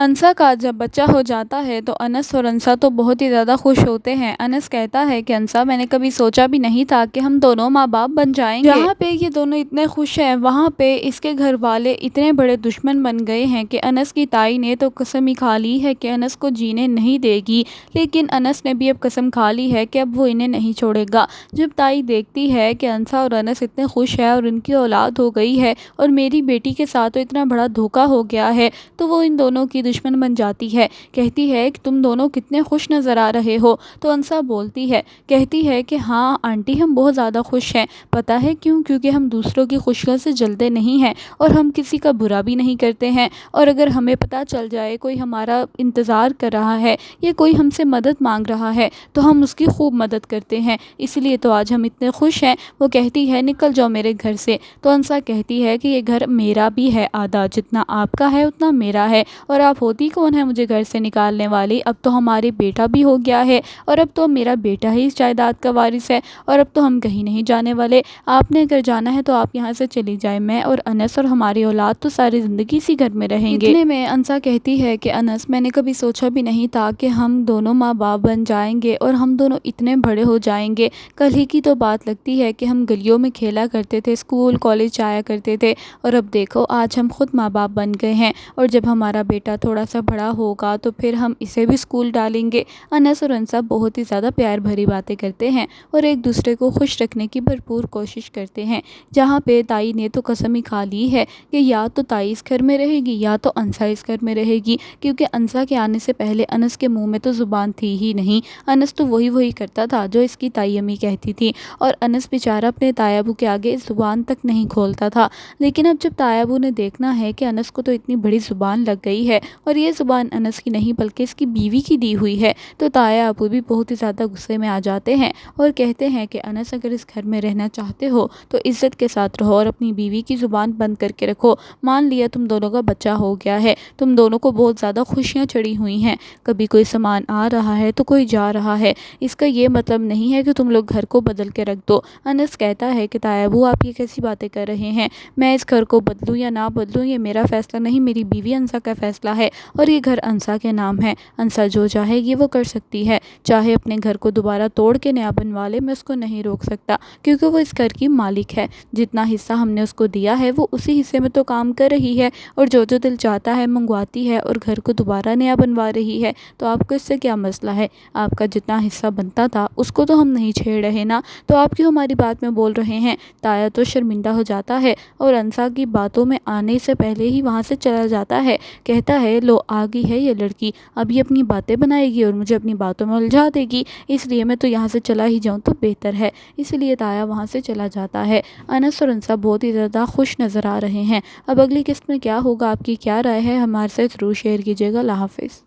انسا کا جب بچہ ہو جاتا ہے تو انس اور انسا تو بہت ہی زیادہ خوش ہوتے ہیں۔ انس کہتا ہے کہ انسا، میں نے کبھی سوچا بھی نہیں تھا کہ ہم دونوں ماں باپ بن جائیں گے۔ جہاں پہ یہ دونوں اتنے خوش ہیں، وہاں پہ اس کے گھر والے اتنے بڑے دشمن بن گئے ہیں کہ انس کی تائی نے تو قسم ہی کھا لی ہے کہ انس کو جینے نہیں دے گی، لیکن انس نے بھی اب قسم کھا لی ہے کہ اب وہ انہیں نہیں چھوڑے گا۔ جب تائی دیکھتی ہے کہ انسا اور انس اتنے خوش ہیں اور ان کی اولاد ہو گئی ہے اور میری بیٹی کے ساتھ تو اتنا بڑا دھوکا ہو گیا ہے، تو وہ ان دونوں کی دشمن بن جاتی ہے۔ کہتی ہے کہ تم دونوں کتنے خوش نظر آ رہے ہو، تو انسا بولتی ہے، کہتی ہے کہ ہاں آنٹی، ہم بہت زیادہ خوش ہیں۔ پتہ ہے کیوں؟ کیونکہ ہم دوسروں کی خوشیوں سے جلتے نہیں ہیں اور ہم کسی کا برا بھی نہیں کرتے ہیں، اور اگر ہمیں پتہ چل جائے کوئی ہمارا انتظار کر رہا ہے یا کوئی ہم سے مدد مانگ رہا ہے تو ہم اس کی خوب مدد کرتے ہیں، اس لیے تو آج ہم اتنے خوش ہیں۔ وہ کہتی ہے، نکل جاؤ میرے گھر سے۔ تو انسا کہتی ہے کہ یہ گھر میرا بھی ہے، آدھا جتنا آپ کا ہے اتنا میرا ہے، اور آپ ہوتی کون ہے مجھے گھر سے نکالنے والی؟ اب تو ہمارے بیٹا بھی ہو گیا ہے اور اب تو میرا بیٹا ہی اس جائیداد کا وارث ہے، اور اب تو ہم کہیں نہیں جانے والے۔ آپ نے اگر جانا ہے تو آپ یہاں سے چلی جائیں، میں اور انس اور ہماری اولاد تو ساری زندگی اسی گھر میں رہیں گے۔ اتنے میں انسا کہتی ہے کہ انس، میں نے کبھی سوچا بھی نہیں تھا کہ ہم دونوں ماں باپ بن جائیں گے اور ہم دونوں اتنے بڑے ہو جائیں گے۔ کل ہی کی تو بات لگتی ہے کہ ہم گلیوں میں کھیلا کرتے تھے، اسکول کالج جایا کرتے تھے، اور اب دیکھو آج ہم خود ماں باپ بن گئے ہیں، اور جب ہمارا بیٹا تھوڑا سا بڑا ہوگا تو پھر ہم اسے بھی اسکول ڈالیں گے۔ انس اور انسا بہت ہی زیادہ پیار بھری باتیں کرتے ہیں اور ایک دوسرے کو خوش رکھنے کی بھرپور کوشش کرتے ہیں۔ جہاں پہ تائی نے تو قسم ہی کھا لی ہے کہ یا تو تائی اس گھر میں رہے گی یا تو انسا اس گھر میں رہے گی، کیونکہ انسا کے آنے سے پہلے انس کے منہ میں تو زبان تھی ہی نہیں۔ انس تو وہی کرتا تھا جو اس کی تائی امی کہتی تھی، اور انس بیچارہ اپنے تائی ابو کے آگے زبان تک نہیں کھولتا تھا۔ لیکن اب جب تائی ابو نے دیکھنا ہے کہ انس کو تو اتنی بڑی زبان لگ گئی ہے، اور یہ زبان انس کی نہیں بلکہ اس کی بیوی کی دی ہوئی ہے، تو تایا ابو بھی بہت ہی زیادہ غصے میں آ جاتے ہیں اور کہتے ہیں کہ انس، اگر اس گھر میں رہنا چاہتے ہو تو عزت کے ساتھ رہو اور اپنی بیوی کی زبان بند کر کے رکھو۔ مان لیا تم دونوں کا بچہ ہو گیا ہے، تم دونوں کو بہت زیادہ خوشیاں چڑھی ہوئی ہیں، کبھی کوئی سامان آ رہا ہے تو کوئی جا رہا ہے، اس کا یہ مطلب نہیں ہے کہ تم لوگ گھر کو بدل کے رکھ دو۔ انس کہتا ہے کہ تایا ابو، آپ یہ کیسی باتیں کر رہے ہیں؟ میں اس گھر کو بدلوں یا نہ بدلوں یہ میرا فیصلہ نہیں، میری بیوی انسا کا فیصلہ ہے، اور یہ گھر انسا کے نام ہے۔ انسا جو چاہے گی وہ کر سکتی ہے، چاہے اپنے گھر کو دوبارہ توڑ کے نیا بنوا لے، میں اس کو نہیں روک سکتا، کیونکہ وہ اس گھر کی مالک ہے۔ جتنا حصہ ہم نے اس کو دیا ہے وہ اسی حصے میں تو کام کر رہی ہے، اور جو دل چاہتا ہے منگواتی ہے اور گھر کو دوبارہ نیا بنوا رہی ہے، تو آپ کو اس سے کیا مسئلہ ہے؟ آپ کا جتنا حصہ بنتا تھا اس کو تو ہم نہیں چھیڑ رہے نا، تو آپ کیوں ہماری بات میں بول رہے ہیں؟ تایا تو شرمندہ ہو جاتا ہے اور انسا کی باتوں میں آنے سے پہلے ہی وہاں سے چلا جاتا ہے۔ کہتا ہے، لو آ گئی ہے یہ لڑکی، اب یہ اپنی باتیں بنائے گی اور مجھے اپنی باتوں میں الجھا دے گی، اس لیے میں تو یہاں سے چلا ہی جاؤں تو بہتر ہے۔ اس لیے تایا وہاں سے چلا جاتا ہے۔ انس اور انسا بہت ہی زیادہ خوش نظر آ رہے ہیں۔ اب اگلی قسط میں کیا ہوگا، آپ کی کیا رائے ہے؟ ہمارے ساتھ ضرور شیئر کیجیے گا۔ اللہ حافظ۔